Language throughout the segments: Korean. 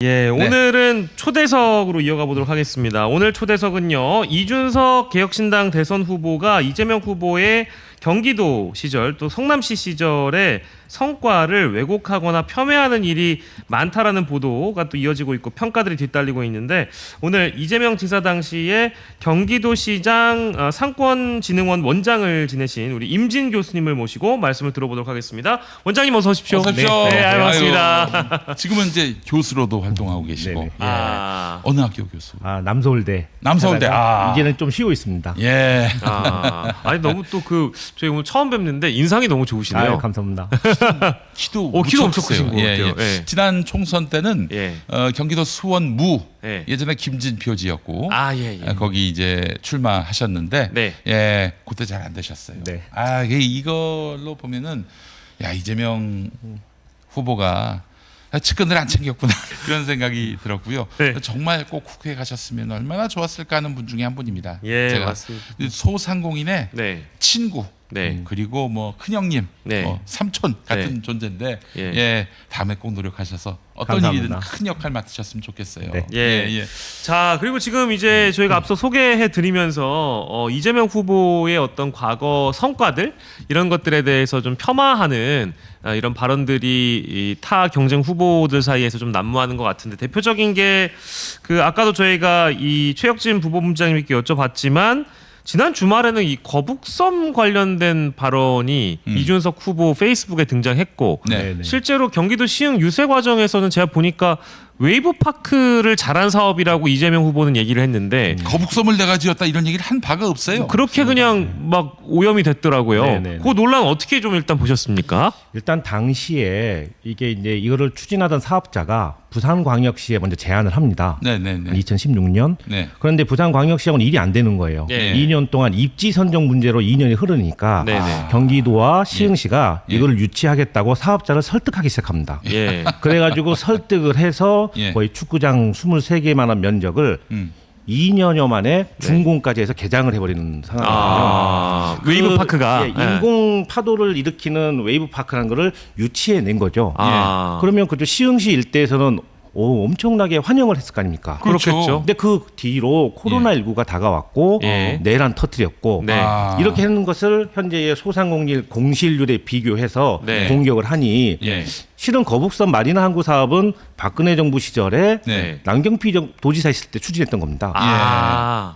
예, 오늘은 초대석으로 이어가 보도록 하겠습니다. 오늘 초대석은요, 이준석 개혁신당 대선 후보가 이재명 후보의 경기도 시절 또 성남시 시절의 성과를 왜곡하거나 폄훼하는 일이 많다라는 보도가 또 이어지고 있고 평가들이 뒤따르고 있는데, 오늘 이재명 지사 당시에 경기도시장 상권진흥원 원장을 지내신 우리 임진 교수님을 모시고 말씀을 들어보도록 하겠습니다. 원장님 어서 오십시오. 어서 오십시오. 네, 반갑습니다. 아유, 지금은 이제 교수로도 활동하고 계시고. 네네. 예. 어느 학교 교수? 남서울대. 남서울대. 하다가 이제는 좀 쉬고 있습니다. 예. 아니 너무 또 저희 오늘 처음 뵙는데 인상이 너무 좋으시네요. 아유, 감사합니다. 키도 키도 무척 엄청 크신 것 크세요. 같아요. 예. 지난 총선 때는 예. 경기도 수원무 예. 예전에 김진 표지였고 예. 거기 이제 출마하셨는데 네. 예, 그때 잘 안 되셨어요. 네. 이걸로 보면은 야, 이재명 후보가 측근을 안 챙겼구나 그런 생각이 들었고요. 네. 정말 꼭 국회에 가셨으면 얼마나 좋았을까 하는 분 중에 한 분입니다. 예, 제가 맞습니다. 소상공인의 네. 친구, 네. 그리고 뭐 큰형님, 네. 삼촌 같은 네. 존재인데 예. 예, 다음에 꼭 노력하셔서 어떤 감사합니다. 일이든 큰 역할 맡으셨으면 좋겠어요. 네. 예. 자, 그리고 지금 이제 저희가 앞서 소개해 드리면서 이재명 후보의 어떤 과거 성과들 이런 것들에 대해서 좀 폄하하는 이런 발언들이 이 타 경쟁 후보들 사이에서 좀 난무하는 것 같은데, 대표적인 게 아까도 저희가 이 최혁진 부본부장님께 여쭤봤지만, 지난 주말에는 이 거북섬 관련된 발언이 이준석 후보 페이스북에 등장했고, 네. 실제로 경기도 시흥 유세 과정에서는 제가 보니까 웨이브 파크를 잘한 사업이라고 이재명 후보는 얘기를 했는데, 거북섬을 내가 지었다 이런 얘기를 한 바가 없어요. 그렇게 그냥 막 오염이 됐더라고요. 네네. 그 논란 어떻게 좀 일단 보셨습니까? 일단 당시에 이게 이제 이거를 추진하던 사업자가 부산광역시에 먼저 제안을 합니다. 네네네. 2016년. 네. 그런데 부산광역시하고는 일이 안 되는 거예요. 예. 2년 동안 입지 선정 문제로 2년이 흐르니까 네네. 경기도와 시흥시가 예. 이거를 유치하겠다고 사업자를 설득하기 시작합니다. 예. 그래가지고 설득을 해서 예. 거의 축구장 23개만한 면적을 음. 2년여 만에 준공까지 해서 개장을 해버리는 상황이거든요. 웨이브 파크가 인공 파도를 일으키는 웨이브 파크라는 거를 유치해낸 거죠. 그러면 그쪽 시흥시 일대에서는 엄청나게 환영을 했을 거 아닙니까? 그렇겠죠. 근데 그 뒤로 코로나19가 다가왔고 예. 내란 터뜨렸고 네. 이렇게 하는 것을 현재의 소상공인 공실률에 비교해서 네. 공격을 하니 예. 실은 거북선 마리나 항구 사업은 박근혜 정부 시절에 네. 남경필 도지사 있을 때 추진했던 겁니다.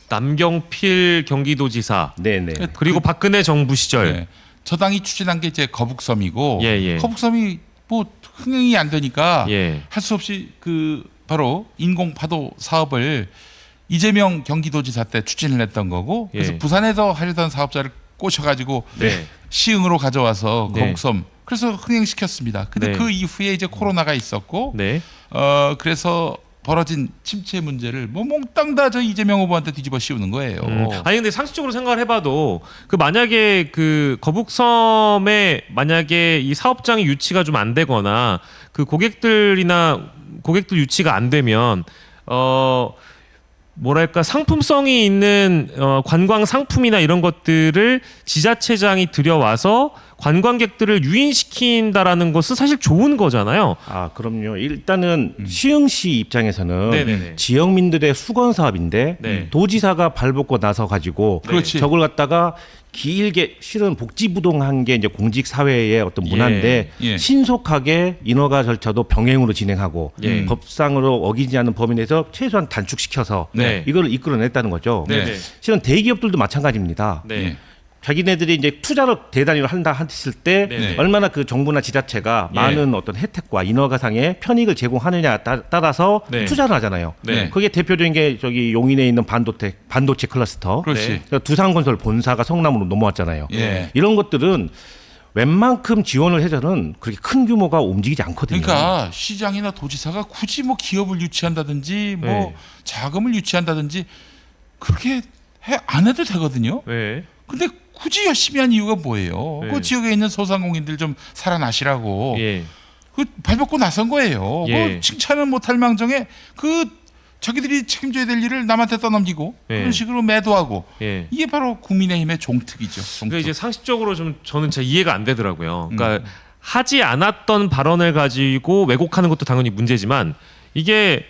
남경필 경기도지사, 네네. 그리고 박근혜 정부 시절. 네. 저당이 추진한 게 이제 거북섬이고 예. 거북섬이 뭐 흥행이 안 되니까 예. 할 수 없이 바로 인공 파도 사업을 이재명 경기도지사 때 추진을 했던 거고, 그래서 예. 부산에서 하려던 사업자를 꼬셔가지고 네. 시흥으로 가져와서 네. 거북섬 그래서 흥행시켰습니다. 근데 네. 그 이후에 이제 코로나가 있었고 네. 그래서 벌어진 침체 문제를 뭐 몽땅 다 저 이재명 후보한테 뒤집어 씌우는 거예요. 아니 근데 상식적으로 생각을 해봐도 만약에 거북섬에 만약에 이 사업장이 유치가 좀 안 되거나 고객들 유치가 안 되면 뭐랄까 상품성이 있는 관광 상품이나 이런 것들을 지자체장이 들여와서 관광객들을 유인시킨다라는 것은 사실 좋은 거잖아요. 그럼요. 일단은 시흥시 입장에서는 네네네. 지역민들의 수건 사업인데 네. 도지사가 발벗고 나서 가지고 그렇지. 저걸 갖다가 길게 실은 복지부동한 게 이제 공직 사회의 어떤 문화인데 예. 신속하게 인허가 절차도 병행으로 진행하고 예. 법상으로 어기지 않는 범위 내에서 최소한 단축시켜서 네. 이걸 이끌어냈다는 거죠. 네. 실은 대기업들도 마찬가지입니다. 네. 예. 자기네들이 이제 투자를 대단위로 한다 했을 때 네네. 얼마나 그 정부나 지자체가 예. 많은 어떤 혜택과 인허가상의 편익을 제공하느냐에 따라서 네. 투자를 하잖아요. 네. 그게 대표적인 게 저기 용인에 있는 반도체 클러스터, 그렇지. 네. 그러니까 두산건설 본사가 성남으로 넘어왔잖아요. 예. 이런 것들은 웬만큼 지원을 해서는 그렇게 큰 규모가 움직이지 않거든요. 그러니까 시장이나 도지사가 굳이 뭐 기업을 유치한다든지 뭐 네. 자금을 유치한다든지 그렇게 안 해도 되거든요. 네. 근데 굳이 열심히 한 이유가 뭐예요? 네. 그 지역에 있는 소상공인들 좀 살아나시라고 예. 발벗고 나선 거예요. 예. 칭찬은 못할 망정에 자기들이 책임져야 될 일을 남한테 떠넘기고 예. 그런 식으로 매도하고 예. 이게 바로 국민의힘의 종특이죠. 종특. 그러니까 이제 상식적으로 좀 저는 잘 이해가 안 되더라고요. 그러니까 하지 않았던 발언을 가지고 왜곡하는 것도 당연히 문제지만 이게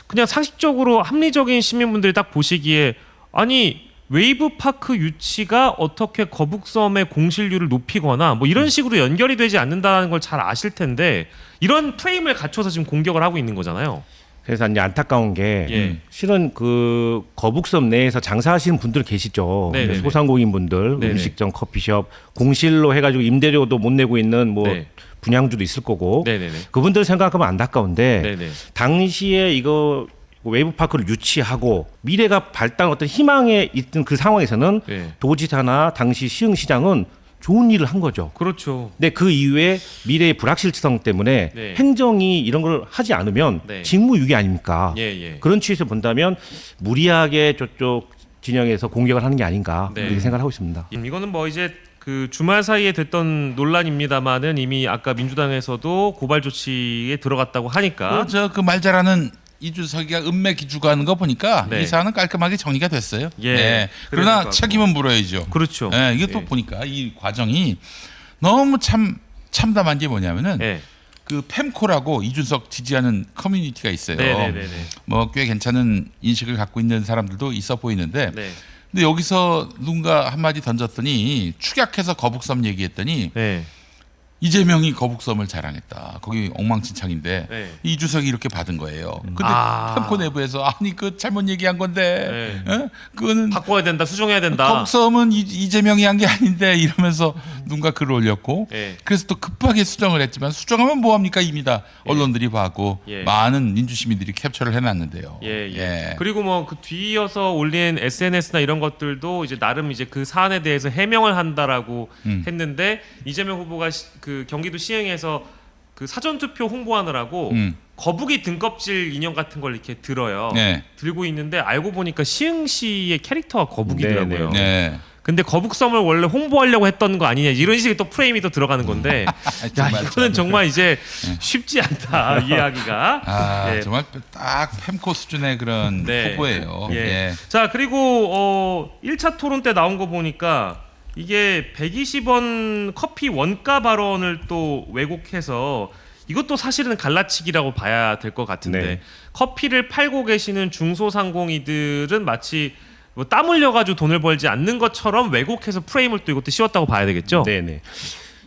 그냥 상식적으로 합리적인 시민분들이 딱 보시기에 아니 웨이브파크 유치가 어떻게 거북섬의 공실률을 높이거나 뭐 이런 식으로 연결이 되지 않는다는 걸 잘 아실 텐데 이런 프레임을 갖춰서 지금 공격을 하고 있는 거잖아요. 그래서 이제 안타까운 게 예. 실은 그 거북섬 내에서 장사하시는 분들 계시죠. 네네네. 소상공인분들, 네네. 음식점, 커피숍, 공실로 해가지고 임대료도 못 내고 있는 뭐 네. 분양주도 있을 거고 네네네. 그분들 생각하면 안타까운데 네네. 당시에 이거 웨이브파크를 유치하고 미래가 발달 어떤 희망에 있던 그 상황에서는 네. 도지사나 당시 시흥시장은 좋은 일을 한 거죠. 그렇죠. 근데 그 이후에 미래의 불확실성 때문에 네. 행정이 이런 걸 하지 않으면 네. 직무유기 아닙니까? 예, 예. 그런 취지에서 본다면 무리하게 저쪽 진영에서 공격을 하는 게 아닌가 네. 이렇게 생각을 하고 있습니다. 이거는 뭐 이제 그 주말 사이에 됐던 논란입니다만은 이미 아까 민주당에서도 고발 조치에 들어갔다고 하니까 그 말 잘하는 이준석이가 은맥 기주가하는 거 보니까 네. 이 사안은 깔끔하게 정리가 됐어요. 예. 네. 그럴 그러나 것 같고. 책임은 물어야죠. 그렇죠. 네, 이게 또 예. 보니까 이 과정이 너무 참담한 게 뭐냐면은 예. 그 팸코라고 이준석 지지하는 커뮤니티가 있어요. 네네네네. 뭐 꽤 괜찮은 인식을 갖고 있는 사람들도 있어 보이는데, 네. 근데 여기서 누군가 한마디 던졌더니 축약해서 거북섬 얘기했더니 네. 이재명이 거북섬을 자랑했다. 거기 엉망진창인데 네. 이준석이 이렇게 받은 거예요. 근데 아. 팸코 내부에서 아니 그 잘못 얘기한 건데, 네. 그거는 바꿔야 된다, 수정해야 된다. 거북섬은 이재명이 한 게 아닌데 이러면서 누군가 글을 올렸고, 예. 그래서 또 급하게 수정을 했지만 수정하면 뭐합니까 이미 다 언론들이 봐고 예. 많은 민주시민들이 캡처를 해놨는데요. 예, 예. 예. 그리고 뭐 그 뒤이어서 올린 SNS나 이런 것들도 이제 나름 이제 그 사안에 대해서 해명을 한다라고 했는데 이재명 후보가 그 경기도 시흥에서 그 사전 투표 홍보하느라고 거북이 등껍질 인형 같은 걸 이렇게 들어요. 네. 들고 있는데 알고 보니까 시흥시의 캐릭터가 거북이더라고요. 네. 근데 거북섬을 원래 홍보하려고 했던 거 아니냐 이런 식의 또 프레임이 또 들어가는 건데 야 정말 이거는 정말 이제 쉽지 않다 이해하기가. 아, 예. 정말 딱 팸코 수준의 그런 네. 후보예요. 예. 예. 자 그리고 1차 토론 때 나온 거 보니까 이게 120원 커피 원가 발언을 또 왜곡해서 이것도 사실은 갈라치기라고 봐야 될 것 같은데 네. 커피를 팔고 계시는 중소상공인들은 마치 뭐 땀 흘려가지고 돈을 벌지 않는 것처럼 왜곡해서 프레임을 또 이것도 씌웠다고 봐야 되겠죠? 네네.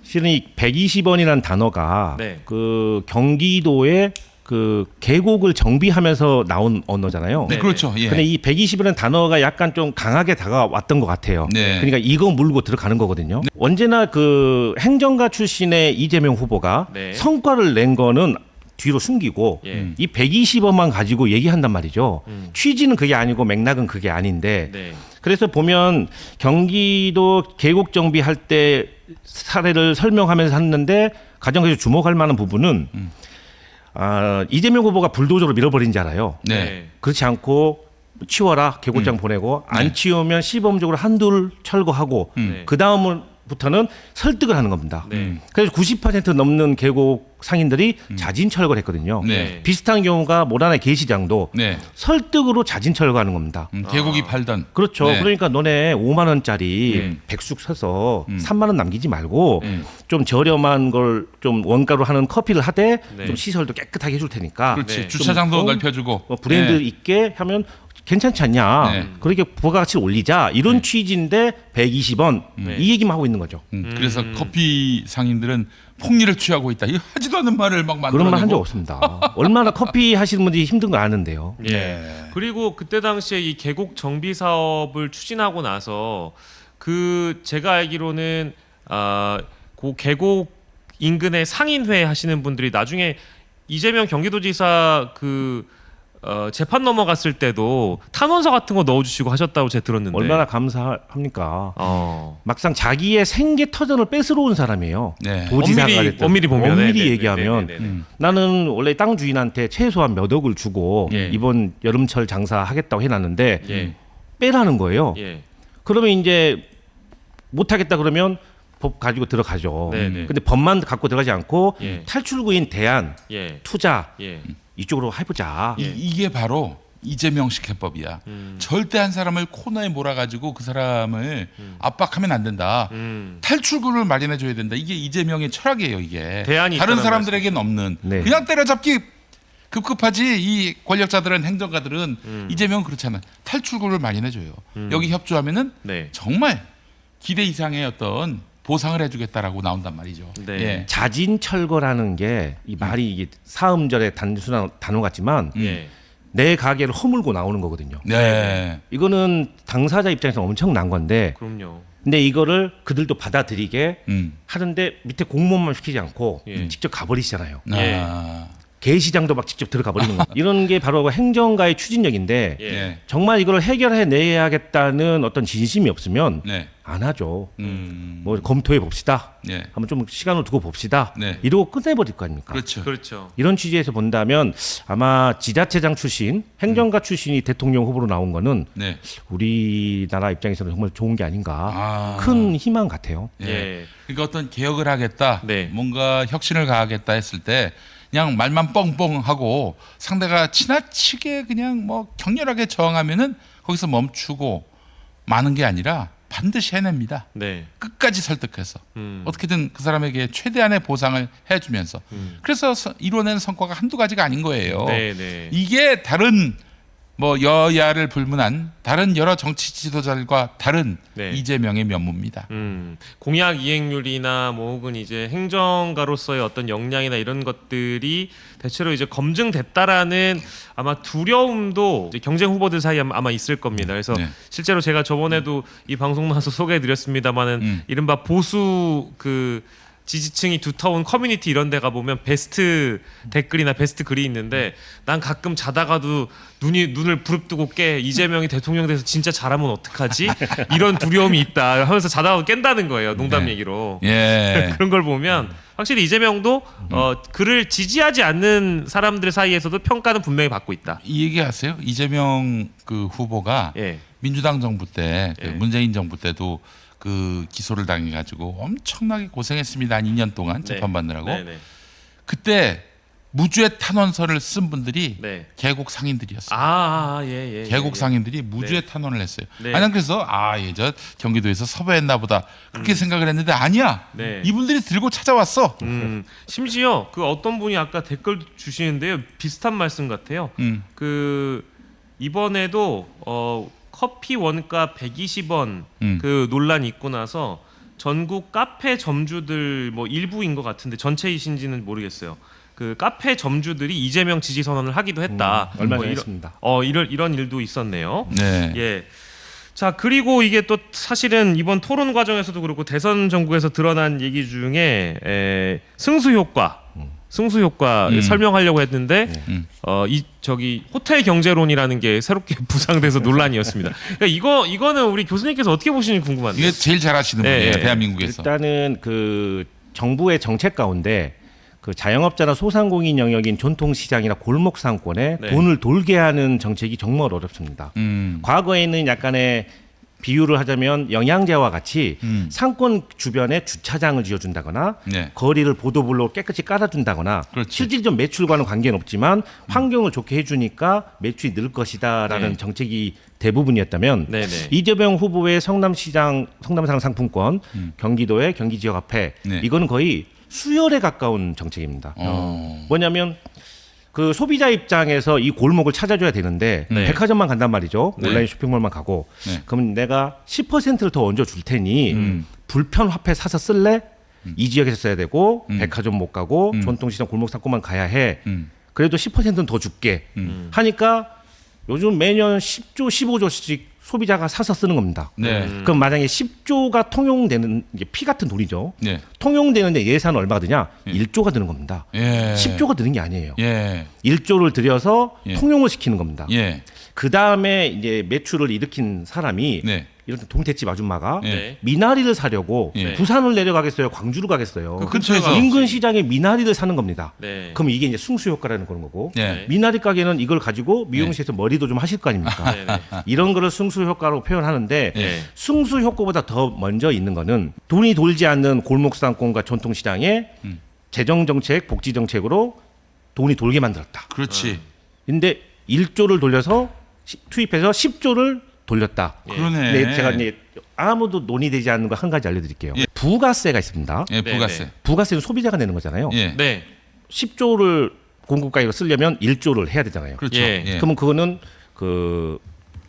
실은 이 120원이라는 단어가 네. 그 경기도의 그 계곡을 정비하면서 나온 언어잖아요. 네, 그렇죠. 예. 근데 이 120이라는 단어가 약간 좀 강하게 다가왔던 것 같아요. 네. 그러니까 이거 물고 들어가는 거거든요. 언제나 그 행정가 출신의 이재명 후보가 네. 성과를 낸 거는 뒤로 숨기고 예. 이 120원만 가지고 얘기한단 말이죠. 취지는 그게 아니고 맥락은 그게 아닌데 네. 그래서 보면 경기도 계곡 정비할 때 사례를 설명하면서 했는데 가장 주목할 만한 부분은 이재명 후보가 불도저로 밀어버린 줄 알아요. 네. 그렇지 않고 치워라 계곡장 보내고 안 치우면 시범적으로 한둘 철거하고 네. 그 다음부터는 설득을 하는 겁니다. 네. 그래서 90% 넘는 계곡 상인들이 자진 철거를 했거든요. 네. 비슷한 경우가 모란의 게시장도 네. 설득으로 자진 철거하는 겁니다. 계곡이 팔던. 그렇죠. 네. 그러니까 너네 5만 원짜리 백숙 사서 3만 원 남기지 말고 좀 저렴한 걸 좀 원가로 하는 커피를 하되 네. 좀 시설도 깨끗하게 해줄 테니까 그렇지. 네. 주차장도 좀, 넓혀주고. 브랜드 네. 있게 하면 괜찮지 않냐. 네. 그렇게 부가가치를 올리자. 이런 취지인데 120원 이 얘기만 하고 있는 거죠. 그래서 커피 상인들은 폭리를 취하고 있다. 이거 하지도 않은 말을 막 만들어내고. 그런 말 한 적 없습니다. 얼마나 커피 하시는 분들이 힘든 거 아는데요. 예. 그리고 그때 당시에 이 계곡 정비 사업을 추진하고 나서 그 제가 알기로는 그 계곡 인근의 상인회 하시는 분들이 나중에 이재명 경기도지사 그 재판 넘어갔을 때도 탄원서 같은 거 넣어주시고 하셨다고 제가 들었는데 얼마나 감사합니까. 어. 막상 자기의 생계 터전을 뺏으러 온 사람이에요. 네. 도지사가 됐든 엄밀히 보면 엄밀히 네, 네, 얘기하면 네, 네, 네. 나는 원래 땅 주인한테 최소한 몇 억을 주고 예. 이번 여름철 장사 하겠다고 해놨는데 예. 빼라는 거예요. 예. 그러면 이제 못하겠다 그러면 법 가지고 들어가죠. 네, 네. 근데 법만 갖고 들어가지 않고 예. 탈출구인 대안, 예. 투자 예. 이쪽으로 해보자. 이게 바로 이재명식 해법이야. 절대 한 사람을 코너에 몰아가지고 그 사람을 압박하면 안 된다. 탈출구를 마련해 줘야 된다. 이게 이재명의 철학이에요. 이게 대안이 다른 있다는 사람들에게는 없는. 네. 그냥 때려잡기 급급하지. 이 권력자들은 행정가들은 이재명은 그렇잖아. 탈출구를 마련해 줘요. 여기 협조하면은 네. 정말 기대 이상의 어떤 보상을 해주겠다라고 나온단 말이죠. 네. 예. 자진철거라는 게 이 말이 이게 사음절의 단순한 단어 같지만 예. 내 가게를 허물고 나오는 거거든요. 네. 이거는 당사자 입장에서 엄청난 건데 그럼요. 근데 이거를 그들도 받아들이게 하는데 밑에 공무원만 시키지 않고 예. 직접 가버리시잖아요. 예. 아. 개시장도 막 직접 들어가 버리는 거. 이런 게 바로 행정가의 추진력인데 예. 예. 정말 이걸 해결해 내야겠다는 어떤 진심이 없으면 네. 안 하죠. 음. 뭐 검토해 봅시다. 예. 한번 좀 시간을 두고 봅시다. 네. 이러고 끝내버릴 거 아닙니까? 그렇죠. 그렇죠. 이런 취지에서 본다면 아마 지자체장 출신, 행정가 출신이 대통령 후보로 나온 거는 네. 우리나라 입장에서는 정말 좋은 게 아닌가. 아. 큰 희망 같아요. 예. 예. 그러니까 어떤 개혁을 하겠다, 네. 뭔가 혁신을 가하겠다 했을 때 그냥 말만 뻥뻥하고 상대가 지나치게 그냥 뭐 격렬하게 저항하면은 거기서 멈추고 마는 게 아니라 반드시 해냅니다. 네. 끝까지 설득해서 어떻게든 그 사람에게 최대한의 보상을 해주면서 그래서 이뤄낸 성과가 한두 가지가 아닌 거예요. 네, 네. 이게 다른 뭐 여야를 불문한 다른 여러 정치 지도자들과 다른 네. 이재명의 면모입니다. 공약 이행률이나 뭐 혹은 이제 행정가로서의 어떤 역량이나 이런 것들이 대체로 이제 검증됐다라는 아마 두려움도 이제 경쟁 후보들 사이에 아마 있을 겁니다. 그래서 네. 실제로 제가 저번에도 이 방송 나와서 소개해드렸습니다만은 이른바 보수 그 지지층이 두터운 커뮤니티 이런 데 가보면 베스트 댓글이나 베스트 글이 있는데 난 가끔 자다가도 눈을 부릅뜨고 깨. 이재명이 대통령 돼서 진짜 잘하면 어떡하지? 이런 두려움이 있다 하면서 자다가 깬다는 거예요. 농담 네. 얘기로. 예. 그런 걸 보면 확실히 이재명도 그를 지지하지 않는 사람들 사이에서도 평가는 분명히 받고 있다. 이 얘기하세요. 이재명 그 후보가 예. 민주당 정부 때 그 예. 문재인 정부 때도 그 기소를 당해가지고 엄청나게 고생했습니다. 한 2년 동안 재판받느라고. 네, 네. 그때 무죄 탄원서를 쓴 분들이 네. 계곡 상인들이었어요. 예. 계곡 예. 상인들이 무죄 네. 탄원을 했어요. 네. 아니 그래서 저 경기도에서 섭외했나 보다 그렇게 생각을 했는데 아니야. 네. 이분들이 들고 찾아왔어. 심지어 그 어떤 분이 아까 댓글 주시는데요. 비슷한 말씀 같아요. 그 이번에도 커피 원가 120원 그 논란이 있고 나서 전국 카페 점주들 뭐 일부인 것 같은데 전체이신지는 모르겠어요. 그 카페 점주들이 이재명 지지 선언을 하기도 했다. 얼마 뭐 전에 이런- 했습니다. 이런 일도 있었네요. 네. 예. 자 그리고 이게 또 사실은 이번 토론 과정에서도 그렇고 대선 전국에서 드러난 얘기 중에 승수 효과 설명하려고 했는데 저기 호텔 경제론이라는 게 새롭게 부상돼서 논란이었습니다. 그러니까 이거는 우리 교수님께서 어떻게 보시는지 궁금한데요. 이게 제일 잘하시는 네, 분이에요. 네. 대한민국에서. 일단은 그 정부의 정책 가운데 그 자영업자나 소상공인 영역인 전통시장이나 골목 상권에 네. 돈을 돌게 하는 정책이 정말 어렵습니다. 과거에는 약간의 비유를 하자면 영양제와 같이 상권 주변에 주차장을 지어준다거나 네. 거리를 보도블록 깨끗이 깔아준다거나 그렇죠. 실질적 매출과는 관계는 없지만 환경을 좋게 해주니까 매출이 늘 것이다라는 네. 정책이 대부분이었다면 네네. 이재명 후보의 성남시장 성남상 상품권 경기도의 경기지역화폐 네. 이거는 거의 수열에 가까운 정책입니다. 어. 뭐냐면 그 소비자 입장에서 이 골목을 찾아줘야 되는데 네. 백화점만 간단 말이죠. 네. 온라인 쇼핑몰만 가고 네. 그럼 내가 10%를 더 얹어 줄 테니 불편 화폐 사서 쓸래? 이 지역에서 써야 되고 백화점 못 가고 전통시장 골목 상권만 가야 해. 그래도 10%는 더 줄게. 하니까 요즘 매년 10조, 15조씩 소비자가 사서 쓰는 겁니다. 네. 그럼 만약에 10조가 통용되는 이게 피 같은 돈이죠. 네. 통용되는데 예산은 얼마가 드냐? 1조가 드는 겁니다. 예. 10조가 드는 게 아니에요. 예. 1조를 들여서 예. 통용을 시키는 겁니다. 예. 그 다음에 이제 매출을 일으킨 사람이 네. 이런 동태집 아줌마가 예. 미나리를 사려고 예. 부산을 내려가겠어요? 광주를 가겠어요? 그 근처에서 인근 시장에 미나리를 사는 겁니다. 네. 그럼 이게 이제 승수 효과라는 그런 거고 네. 미나리 가게는 이걸 가지고 미용실에서 머리도 좀 하실 거 아닙니까? 네네. 이런 거를 승수 효과로 표현하는데 네. 승수 효과보다 더 먼저 있는 거는 돈이 돌지 않는 골목 상권과 전통 시장에 재정 정책, 복지 정책으로 돈이 돌게 만들었다. 그렇지. 근데 1조를 돌려서 투입해서 10조를 돌렸다. 그러네. 네, 제가 이제 아무도 논의되지 않는 거 한 가지 알려드릴게요. 예. 부가세가 있습니다. 예, 부가세. 네. 부가세는 소비자가 내는 거잖아요. 예. 네. 10조를 공급가격으로 쓰려면 1조를 해야 되잖아요. 그렇죠. 예. 예. 그러면 그거는 그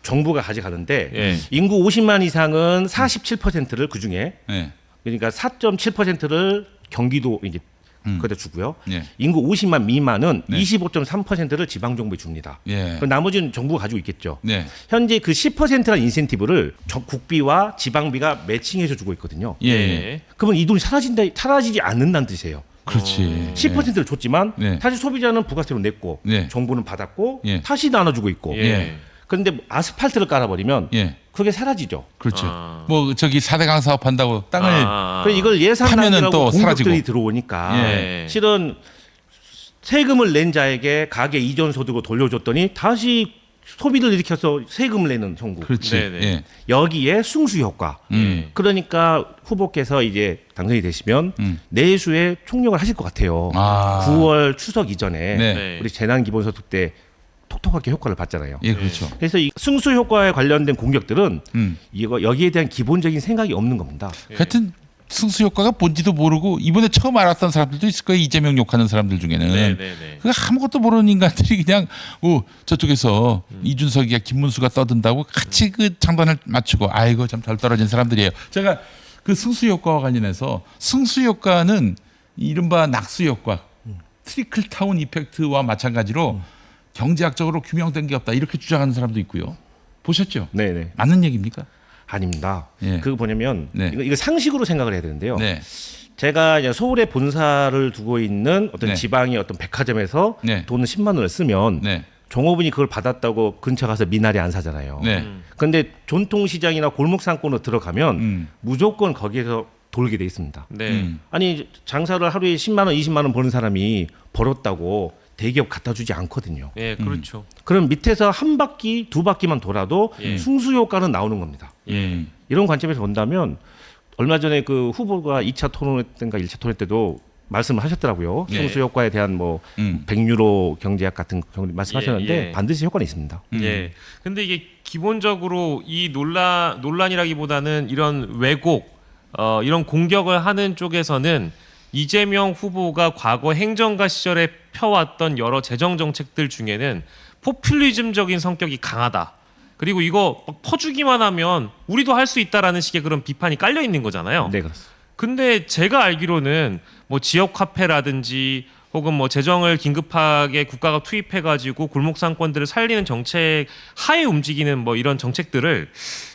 정부가 가져가는데 예. 인구 50만 이상은 47%를 그 중에 예. 그러니까 4.7%를 경기도 이제 거기다 주고요. 예. 인구 50만 미만은 네. 25.3%를 지방 정부에 줍니다. 예. 그 나머지는 정부가 가지고 있겠죠. 네. 현재 그 10%라는 인센티브를 국비와 지방비가 매칭해서 주고 있거든요. 예. 예. 그러면 이 돈이 사라지지 않는다는 뜻이에요. 그렇지. 10%를 줬지만 네. 사실 소비자는 부가세로 냈고 네. 정부는 받았고 예. 다시 나눠주고 있고. 예. 그런데 아스팔트를 깔아버리면 예. 그게 사라지죠. 그렇죠. 아. 뭐 저기 4대강 사업한다고 땅을 그래서 이걸 예산 하면은 낭비라고 또 공격들이 사라지고. 들어오니까 예. 실은 세금을 낸 자에게 가계 이전 소득을 돌려줬더니 다시 소비를 일으켜서 세금을 내는 정부. 그렇지. 네네. 예. 여기에 승수 효과. 그러니까 후보께서 이제 당선이 되시면 내수에 총력을 하실 것 같아요. 아. 9월 추석 이전에 네. 네. 우리 재난 기본소득 때 톡톡하게 효과를 봤잖아요. 예, 그렇죠. 그래서 이 승수 효과에 관련된 공격들은 음. 이거 여기에 대한 기본적인 생각이 없는 겁니다. 하여튼 승수 효과가 뭔지도 모르고 이번에 처음 알았던 사람들도 있을 거예요. 이재명 욕하는 사람들 중에는. 네네네. 그 아무것도 모르는 인간들이 그냥 저쪽에서 이준석이야 김문수가 떠든다고 같이 그 장단을 맞추고 아이고 참 덜 떨어진 사람들이에요. 제가 그 승수 효과와 관련해서 승수 효과는 이른바 낙수 효과, 트리클 타운 이펙트와 마찬가지로 경제학적으로 규명된 게 없다 이렇게 주장하는 사람도 있고요. 보셨죠? 네네. 맞는 얘기입니까? 아닙니다. 예. 그거 뭐냐면 네. 이거 상식으로 생각을 해야 되는데요. 네. 제가 이제 서울에 본사를 두고 있는 어떤 네. 지방의 어떤 백화점에서 네. 돈을 10만 원을 쓰면 네. 종업원이 그걸 받았다고 근처 가서 미나리 안 사잖아요. 네. 그런데 전통시장이나 골목상권으로 들어가면 무조건 거기에서 돌게 돼 있습니다. 네. 아니 장사를 하루에 10만 원, 20만 원 버는 사람이 벌었다고 대기업 갖다 주지 않거든요. 예, 그렇죠. 그럼 밑에서 한 바퀴, 두 바퀴만 돌아도 예. 승수 효과는 나오는 겁니다. 예. 이런 관점에서 본다면 얼마 전에 그 후보가 2차 토론 때인가 1차 토론 때도 말씀을 하셨더라고요. 예. 승수 효과에 대한 뭐 100유로 경제학 같은 말씀하셨는데 예, 예. 반드시 효과는 있습니다. 예. 근데 이게 기본적으로 이 논란이라기보다는 이런 왜곡, 이런 공격을 하는 쪽에서는 이재명 후보가 과거 행정가 시절에 펴왔던 여러 재정 정책들 중에는 포퓰리즘적인 성격이 강하다. 그리고 이거 막 퍼주기만 하면 우리도 할 수 있다라는 식의 그런 비판이 깔려 있는 거잖아요. 네, 그렇습니다. 근데 제가 알기로는 뭐 지역 화폐라든지 혹은 뭐 재정을 긴급하게 국가가 투입해가지고 골목 상권들을 살리는 정책 하에 움직이는 뭐 이런 정책들을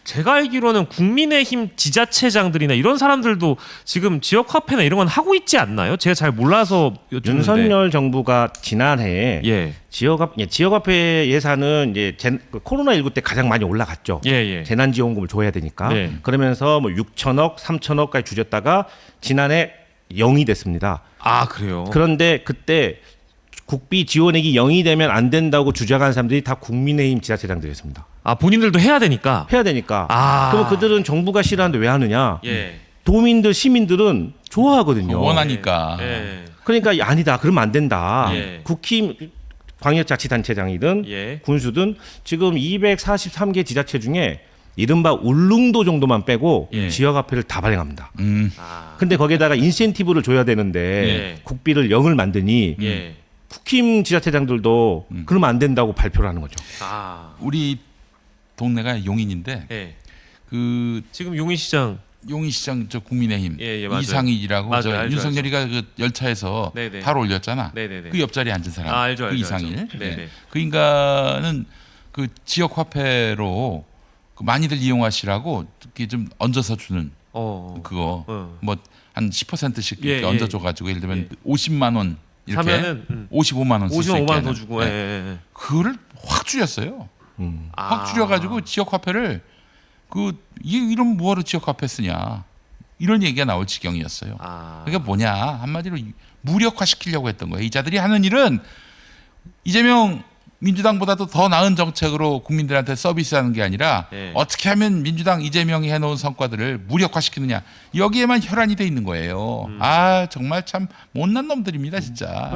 제가 알기로는 국민의힘 지자체장들이나 이런 사람들도 지금 지역 화폐나 이런 건 하고 있지 않나요? 제가 잘 몰라서 여쭙는데. 윤석열 정부가 지난해에 예. 지역화폐 예산은 이제 코로나19 때 가장 많이 올라갔죠. 예, 예. 재난지원금을 줘야 되니까. 네. 그러면서 뭐 6천억, 3천억까지 줄였다가 지난해 0이 됐습니다. 아, 그래요. 그런데 그때 국비 지원액이 0이 되면 안 된다고 주장한 사람들이 다 국민의힘 지자체장들이었습니다. 아, 본인들도 해야 되니까. 해야 되니까. 아. 그럼 그들은 정부가 싫어하는데 왜 하느냐? 예. 도민들, 시민들은 좋아하거든요. 원하니까. 예. 그러니까 아니다. 그러면 안 된다. 예. 국힘 광역자치단체장이든 예. 군수든 지금 243개 지자체 중에 이른바 울릉도 정도만 빼고 예. 지역화폐를 다 발행합니다. 아. 근데 거기에다가 인센티브를 줘야 되는데 예. 국비를 0을 만드니 예. 국힘 지자체장들도 그러면 안 된다고 발표를 하는 거죠. 아. 우리 동네가 용인인데 예. 그 지금 용인시장 용인시장 저 국민의힘 예, 예, 맞아요. 이상일이라고 맞아요, 저 알죠, 윤석열이가 그 열차에서 네네. 발 올렸잖아. 네네네. 그 옆자리에 앉은 사람. 아, 알죠, 그 알죠, 이상일. 알죠. 네네. 그 인간은 그 지역 화폐로 그 많이들 이용하시라고 이렇게 좀 얹어서 주는 그거 뭐 한 10%씩 예, 이렇게 예. 얹어줘가지고 예를 들면 예. 50만 원 이렇게 사면은 55만 원 쓸 수 55만 있게 원 더 하는. 주고. 네. 예, 예, 예. 그거를 확 줄였어요. 아. 확 줄여가지고 지역 화폐를 이런 뭐하러 지역 화폐 쓰냐 이런 얘기가 나올 지경이었어요. 아. 그러니까 뭐냐 한마디로 무력화시키려고 했던 거예요. 이자들이 하는 일은 이재명 민주당보다도 더 나은 정책으로 국민들한테 서비스하는 게 아니라 예. 어떻게 하면 민주당 이재명이 해놓은 성과들을 무력화시키느냐 여기에만 혈안이 돼 있는 거예요. 아 정말 참 못난 놈들입니다 진짜.